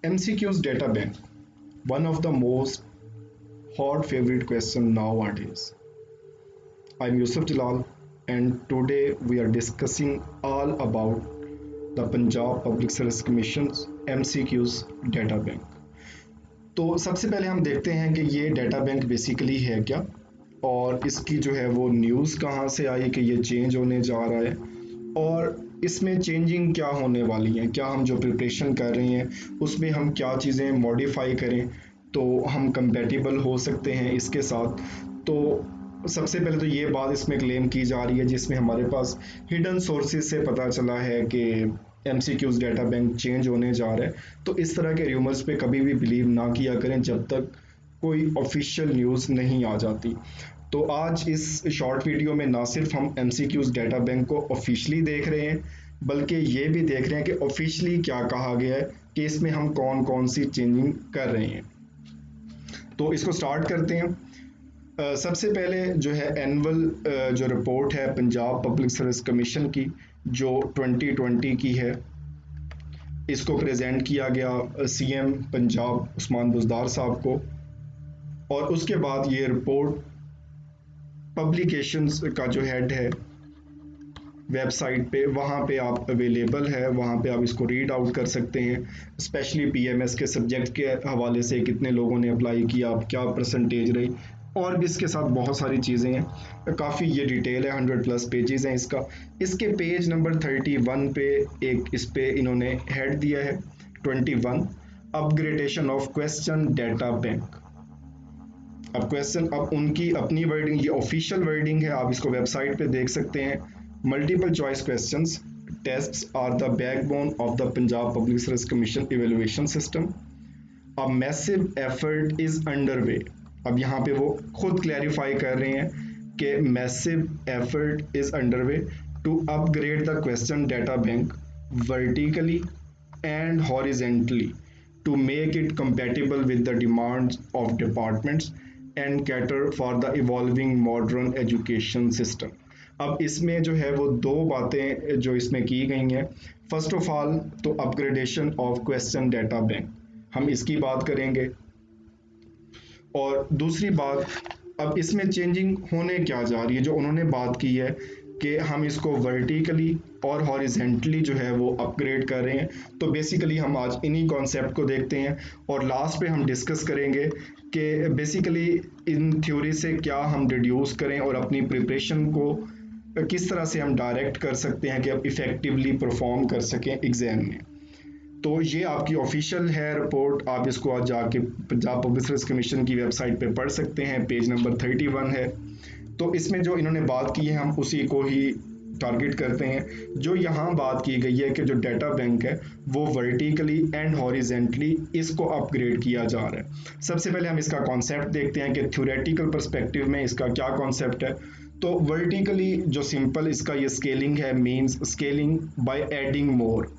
MCQ's data bank, one of the most hot favorite question nowadays. I'm Yusuf Jalal, and today we are discussing all about the Punjab Public Service Commission's MCQ's data bank. तो सबसे पहले हम देखते हैं कि ये data bank basically है क्या और इसकी जो है वो न्यूज़ कहाँ से आई कि ये चेंज होने जा रहा है और इसमें चेंजिंग क्या होने वाली है, क्या हम जो प्रिपरेशन कर रहे हैं उसमें हम क्या चीज़ें मॉडिफाई करें तो हम कंपेटिबल हो सकते हैं इसके साथ। तो सबसे पहले तो ये बात इसमें क्लेम की जा रही है जिसमें हमारे पास हिडन सोर्सेज से पता चला है कि MCQ's डाटा बैंक चेंज होने जा रहा है। तो इस तरह के र्यूमर्स पे कभी भी बिलीव ना किया करें जब तक कोई ऑफिशियल न्यूज़ नहीं आ जाती। तो आज इस शॉर्ट वीडियो में ना सिर्फ हम MCQ's डाटा बैंक को ऑफिशियली देख रहे हैं बल्कि ये भी देख रहे हैं कि ऑफिशियली क्या कहा गया है कि इसमें हम कौन कौन सी चेंजिंग कर रहे हैं। तो इसको स्टार्ट करते हैं। सबसे पहले जो है एनुअल जो रिपोर्ट है पंजाब पब्लिक सर्विस कमीशन की जो 2020 की है, इसको प्रेजेंट किया गया CM पंजाब उस्मान बुज़दार साहब को और उसके बाद ये रिपोर्ट पब्लिकेशंस का जो हेड है वेबसाइट पे, वहाँ पे आप अवेलेबल है, वहाँ पे आप इसको रीड आउट कर सकते हैं। स्पेशली PMS के सब्जेक्ट के हवाले से कितने लोगों ने अप्लाई किया, क्या परसेंटेज रही और भी इसके साथ बहुत सारी चीज़ें हैं। काफ़ी ये डिटेल है, 100+ पेजेस हैं इसका। इसके पेज नंबर 31 पे एक इस पे इन्होंने हेड दिया है 21 upgradation of question data bank. अब क्वेश्चन, अब उनकी अपनी वर्डिंग, ये ऑफिशियल वर्डिंग है, आप इसको वेबसाइट पे देख सकते हैं। Multiple choice questions tests are the backbone of the Punjab public service commission evaluation system. A massive effort is underway. अब यहाँ पे वो खुद क्लैरिफाई कर रहे हैं कि massive effort is underway to upgrade the question data bank vertically and horizontally to make it compatible with the demands of departments and cater for the evolving modern education system। अब इसमें जो है वो दो बातें जो इसमें की गई हैं। फर्स्ट ऑफ ऑल तो upgradation of question data bank, हम इसकी बात करेंगे और दूसरी बात अब इसमें चेंजिंग होने क्या जा रही है जो उन्होंने बात की है कि हम इसको वर्टिकली और हॉरिजेंटली जो है वो अपग्रेड कर रहे हैं। तो बेसिकली हम आज इन्हीं कॉन्सेप्ट को देखते हैं और लास्ट पे हम डिस्कस करेंगे कि बेसिकली इन थ्योरी से क्या हम डिड्यूस करें और अपनी प्रिपरेशन को किस तरह से हम डायरेक्ट कर सकते हैं कि आप इफ़ेक्टिवली परफॉर्म कर सकें एग्ज़ाम में। तो ये आपकी ऑफिशियल है रिपोर्ट, आप इसको आज जाके पंजाब पब्लिक सर्विस कमीशन की वेबसाइट पे पढ़ सकते हैं। पेज नंबर 31 है। तो इसमें जो इन्होंने बात की है हम उसी को ही टारगेट करते हैं। जो यहाँ बात की गई है कि जो डाटा बैंक है वो वर्टिकली एंड हॉरिजेंटली इसको अपग्रेड किया जा रहा है। सबसे पहले हम इसका कॉन्सेप्ट देखते हैं कि थ्योरेटिकल पर्सपेक्टिव में इसका क्या कॉन्सेप्ट है। तो वर्टिकली जो सिंपल इसका ये स्केलिंग है, means scaling by adding more,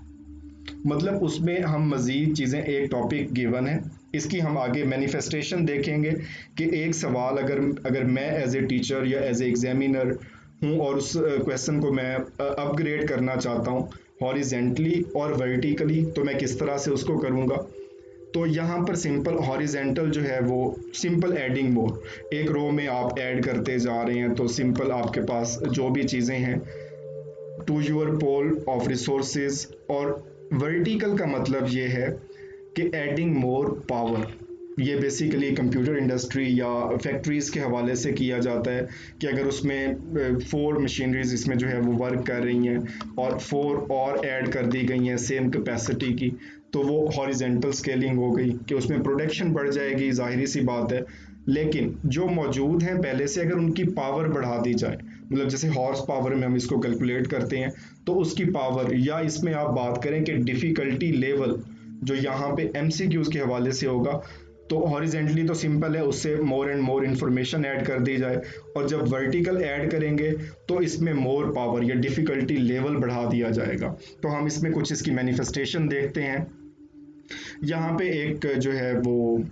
मतलब उसमें हम मज़ीद चीज़ें, एक टॉपिक गिवन है, इसकी हम आगे मैनिफेस्टेशन देखेंगे कि एक सवाल अगर मैं एज ए टीचर या एज ए एग्जामिनर हूँ और उस क्वेश्चन को मैं अपग्रेड करना चाहता हूँ हॉरिजेंटली और वर्टिकली, तो मैं किस तरह से उसको करूँगा। तो यहाँ पर सिंपल हॉरिजेंटल जो है वो सिंपल एडिंग मोर, एक रो में आप ऐड करते जा रहे हैं तो सिंपल आपके पास जो भी चीज़ें हैं to your pool of resources. और वर्टिकल का मतलब ये है कि एडिंग मोर पावर, ये बेसिकली कंप्यूटर इंडस्ट्री या फैक्ट्रीज़ के हवाले से किया जाता है कि अगर उसमें 4 मशीनरीज इसमें जो है वो वर्क कर रही हैं और 4 और ऐड कर दी गई हैं सेम कैपेसिटी की, तो वो हॉरिजेंटल स्केलिंग हो गई कि उसमें प्रोडक्शन बढ़ जाएगी, जाहिर सी बात है। लेकिन जो मौजूद हैं पहले से अगर उनकी पावर बढ़ा दी जाए, मतलब जैसे हॉर्स पावर में हम इसको कैलकुलेट करते हैं तो उसकी पावर, या इसमें आप बात करें कि डिफ़िकल्टी लेवल जो यहाँ पे MCQs के हवाले से होगा, तो हॉरिजेंटली तो सिंपल है, उससे more and more information add कर दी जाए और जब वर्टिकल ऐड करेंगे तो इसमें मोर पावर या डिफ़िकल्टी लेवल बढ़ा दिया जाएगा। तो हम इसमें कुछ इसकी मैनिफेस्टेशन देखते हैं। यहाँ पे एक जो है वो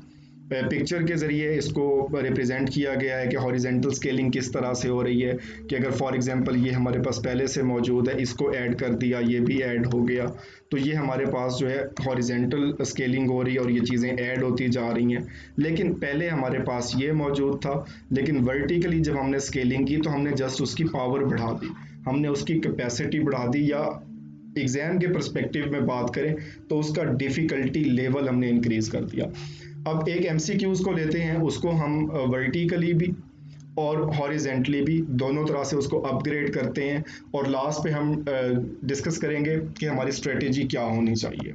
पिक्चर के ज़रिए इसको रिप्रेजेंट किया गया है कि हॉरिजेंटल स्केलिंग किस तरह से हो रही है, कि अगर फॉर एग्जांपल ये हमारे पास पहले से मौजूद है, इसको ऐड कर दिया, ये भी ऐड हो गया, तो ये हमारे पास जो है हॉरिजेंटल स्केलिंग हो रही है और ये चीज़ें ऐड होती जा रही हैं। लेकिन पहले हमारे पास ये मौजूद था, लेकिन वर्टिकली जब हमने स्केलिंग की तो हमने जस्ट उसकी पावर बढ़ा दी, हमने उसकी कैपेसिटी बढ़ा दी, या एग्जाम के पर्सपेक्टिव में बात करें तो उसका डिफ़िकल्टी लेवल हमने इंक्रीज कर दिया। अब एक एमसीक्यूज को लेते हैं, उसको हम वर्टिकली भी और हॉरिजेंटली भी दोनों तरह से उसको अपग्रेड करते हैं, और लास्ट पे हम डिस्कस करेंगे कि हमारी स्ट्रेटेजी क्या होनी चाहिए।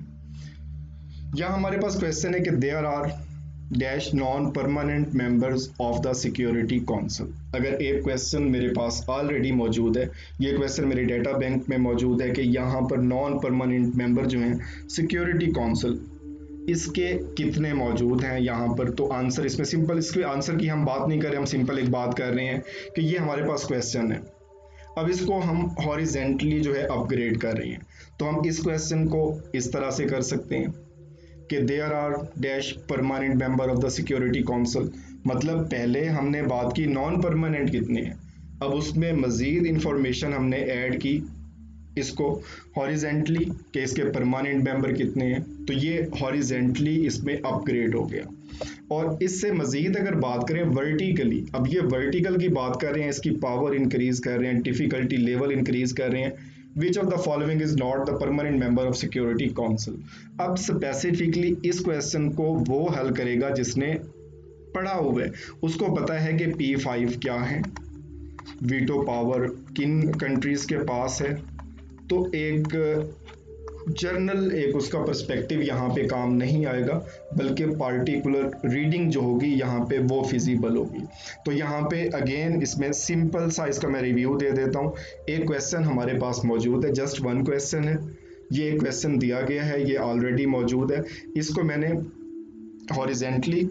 यहाँ हमारे पास क्वेश्चन है कि there are dash non permanent members of the security council. अगर एक क्वेश्चन मेरे पास ऑलरेडी मौजूद है, ये क्वेश्चन मेरे डेटा बैंक में मौजूद है कि यहाँ पर नॉन परमानेंट मेंबर जो हैं सिक्योरिटी काउंसिल, इसके कितने मौजूद हैं यहाँ पर, तो आंसर इसमें सिंपल, इसके आंसर की हम बात नहीं कर रहे, हम सिंपल एक बात कर रहे हैं कि ये हमारे पास क्वेश्चन है। अब इसको हम हॉरिजेंटली जो है अपग्रेड कर रहे हैं, तो हम इस क्वेश्चन को इस तरह से कर सकते हैं कि there are dash permanent member of the security council, मतलब पहले हमने बात की नॉन परमानेंट कितने हैं, अब उसमें मज़ीद इंफॉर्मेशन हमने ऐड की इसको हॉरिजेंटली कि इसके परमानेंट मेंबर कितने हैं, तो ये हॉरिजेंटली इसमें अपग्रेड हो गया। और इससे मज़ीद अगर बात करें वर्टिकली, अब ये वर्टिकल की बात कर रहे हैं, इसकी पावर इंक्रीज कर रहे हैं, डिफ़िकल्टी लेवल इंक्रीज कर रहे हैं, which of the following is not the permanent member of security council. अब स्पेसिफिकली इस क्वेश्चन को वो हल करेगा जिसने पढ़ा हुआ है, उसको पता है कि P5 क्या है, वीटो पावर किन कंट्रीज के पास है, तो एक जर्नल एक उसका पर्सपेक्टिव यहाँ पे काम नहीं आएगा, बल्कि पार्टिकुलर रीडिंग जो होगी यहाँ पे वो फिजिबल होगी। तो यहाँ पे अगेन इसमें सिंपल सा इसका मैं रिव्यू दे देता हूँ। एक क्वेश्चन हमारे पास मौजूद है, जस्ट वन क्वेश्चन है, ये एक क्वेश्चन दिया गया है, ये ऑलरेडी मौजूद है, इसको मैंने हॉरिजेंटली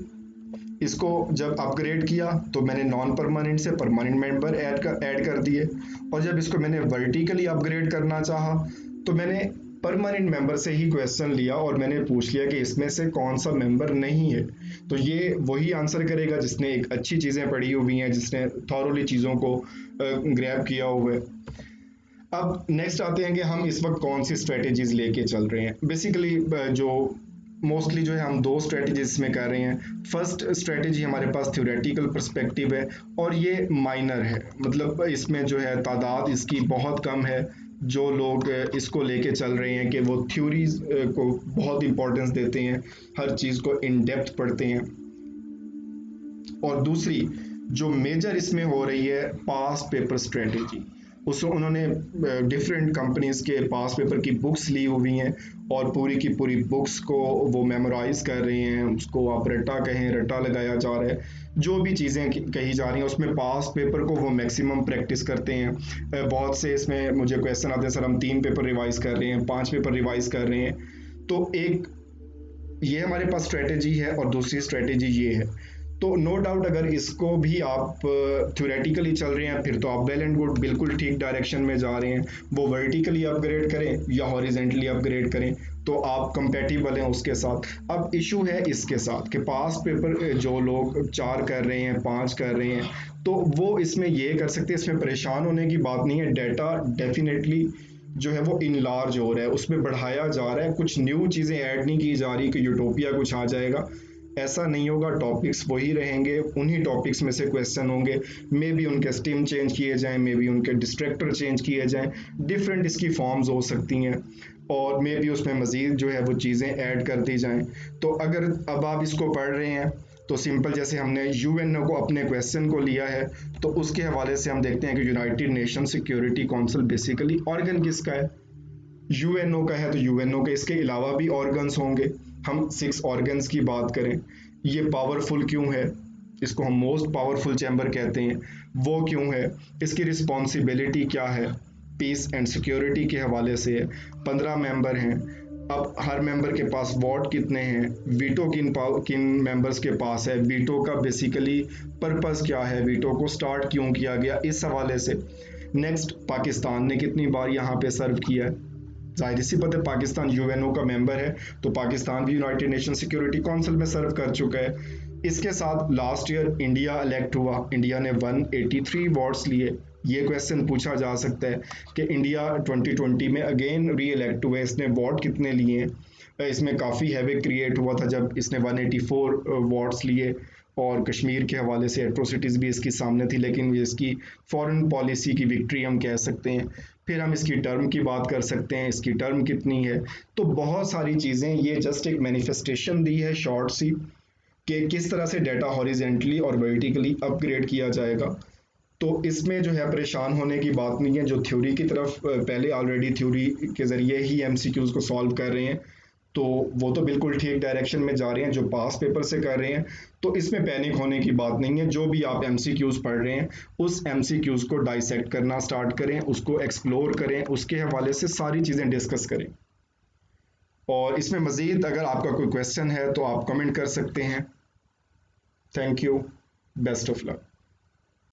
इसको जब अपग्रेड किया तो मैंने नॉन परमानेंट से परमानेंट मेंबर ऐड कर दिए, और जब इसको मैंने वर्टिकली अपग्रेड करना चाहा तो मैंने परमानेंट मेंबर से ही क्वेश्चन लिया और मैंने पूछ लिया कि इसमें से कौन सा मेंबर नहीं है। तो ये वही आंसर करेगा जिसने एक अच्छी चीज़ें पढ़ी हुई हैं, जिसने थॉरोली चीज़ों को ग्रैब किया हुआ है। अब नेक्स्ट आते हैं कि हम इस वक्त कौन सी स्ट्रेटेजीज लेके चल रहे हैं। बेसिकली जो मोस्टली जो है हम दो स्ट्रेटजीज में कर रहे हैं। फर्स्ट स्ट्रेटजी हमारे पास थ्योरेटिकल पर्सपेक्टिव है और ये माइनर है, मतलब इसमें जो है तादाद इसकी बहुत कम है। जो लोग इसको लेके चल रहे हैं कि वो थ्योरीज को बहुत इंपॉर्टेंस देते हैं, हर चीज़ को इन डेप्थ पढ़ते हैं। और दूसरी जो मेजर इसमें हो रही है पास पेपर स्ट्रेटेजी, उसको उन्होंने डिफरेंट कंपनीज के पास पेपर की बुक्स ली हुई हैं और पूरी की पूरी बुक्स को वो मेमोराइज कर रहे हैं, उसको आप रट्टा कहें, रट्टा लगाया जा रहा है, जो भी चीज़ें कही जा रही हैं उसमें पास पेपर को वो मैक्सिमम प्रैक्टिस करते हैं। बहुत से इसमें मुझे क्वेश्चन आते हैं, सर हम 3 पेपर रिवाइज कर रहे हैं, 5 पेपर रिवाइज कर रहे हैं। तो एक ये हमारे पास स्ट्रेटेजी है और दूसरी स्ट्रेटेजी ये है। तो नो डाउट अगर इसको भी आप थ्योरेटिकली चल रहे हैं फिर तो आप वेल एंड गुड, बिल्कुल ठीक डायरेक्शन में जा रहे हैं। वो वर्टिकली अपग्रेड करें या हॉरिजेंटली अपग्रेड करें तो आप कंपेटिबल हैं उसके साथ। अब इशू है इसके साथ कि पास पेपर जो लोग 4 कर रहे हैं, 5 कर रहे हैं, तो वो इसमें ये कर सकते हैं, इसमें परेशान होने की बात नहीं है। डाटा डेफिनेटली जो है वो इनलार्ज हो रहा है, उसमें बढ़ाया जा रहा है, कुछ न्यू चीज़ें ऐड नहीं की जा रही कि यूटोपिया कुछ आ जाएगा, ऐसा नहीं होगा। टॉपिक्स वही रहेंगे, उन्हीं टॉपिक्स में से क्वेश्चन होंगे, मे बी उनके स्टीम चेंज किए जाएं, मे बी उनके डिस्ट्रैक्टर चेंज किए जाएं, डिफरेंट इसकी फॉर्म्स हो सकती हैं और मे बी उसमें मज़ीद जो है वो चीज़ें ऐड कर दी जाएं। तो अगर अब आप इसको पढ़ रहे हैं तो सिंपल जैसे हमने यूएनओ को अपने क्वेश्चन को लिया है तो उसके हवाले से हम देखते हैं कि United nation security council basically organ किसका है, यूएनओ का है। तो यूएनओ के इसके अलावा भी ऑर्गन्स होंगे, हम 6 ऑर्गन्स की बात करें। ये पावरफुल क्यों है, इसको हम मोस्ट पावरफुल चैम्बर कहते हैं, वो क्यों है, इसकी रिस्पॉन्सिबिलिटी क्या है, पीस एंड सिक्योरिटी के हवाले से है। 15 मेंबर हैं, अब हर मेंबर के पास वोट कितने हैं, वीटो किन मेंबर्स के पास है, वीटो का बेसिकली पर्पस क्या है, वीटो को स्टार्ट क्यों किया गया, इस हवाले से। नेक्स्ट, पाकिस्तान ने कितनी बार यहाँ पे सर्व किया है, जाहिर सी बात है पाकिस्तान यूएनओ का मेंबर है तो पाकिस्तान भी यूनाइटेड नेशन सिक्योरिटी काउंसिल में सर्व कर चुका है। इसके साथ लास्ट ईयर इंडिया इलेक्ट हुआ, इंडिया ने 183 वोट्स लिए। ये क्वेश्चन पूछा जा सकता है कि इंडिया 2020 में अगेन री इलेक्ट हुए, इसने वोट कितने लिए? इसमें काफ़ी हैविक क्रिएट हुआ था जब इसने 184 वोट्स लिए, और कश्मीर के हवाले से एट्रोसिटीज़ भी इसकी सामने थी, लेकिन ये इसकी फॉरेन पॉलिसी की विक्ट्री हम कह सकते हैं। फिर हम इसकी टर्म की बात कर सकते हैं, इसकी टर्म कितनी है। तो बहुत सारी चीज़ें, ये जस्ट एक मैनिफेस्टेशन दी है शॉर्ट सी कि किस तरह से डाटा हॉरिजेंटली और वर्टिकली अपग्रेड किया जाएगा। तो इसमें जो है परेशान होने की बात नहीं है। जो थ्योरी की तरफ पहले ऑलरेडी थ्योरी के ज़रिए ही एमसीक्यूज़ को सॉल्व कर रहे हैं, तो वो तो बिल्कुल ठीक डायरेक्शन में जा रहे हैं। जो पास पेपर से कर रहे हैं, तो इसमें पैनिक होने की बात नहीं है। जो भी आप एमसीक्यूज़ पढ़ रहे हैं, उस एमसीक्यूज़ को डाइसेक्ट करना स्टार्ट करें, उसको एक्सप्लोर करें, उसके हवाले से सारी चीज़ें डिस्कस करें। और इसमें मज़ीद अगर आपका कोई क्वेश्चन है तो आप कमेंट कर सकते हैं। Thank you, best of luck.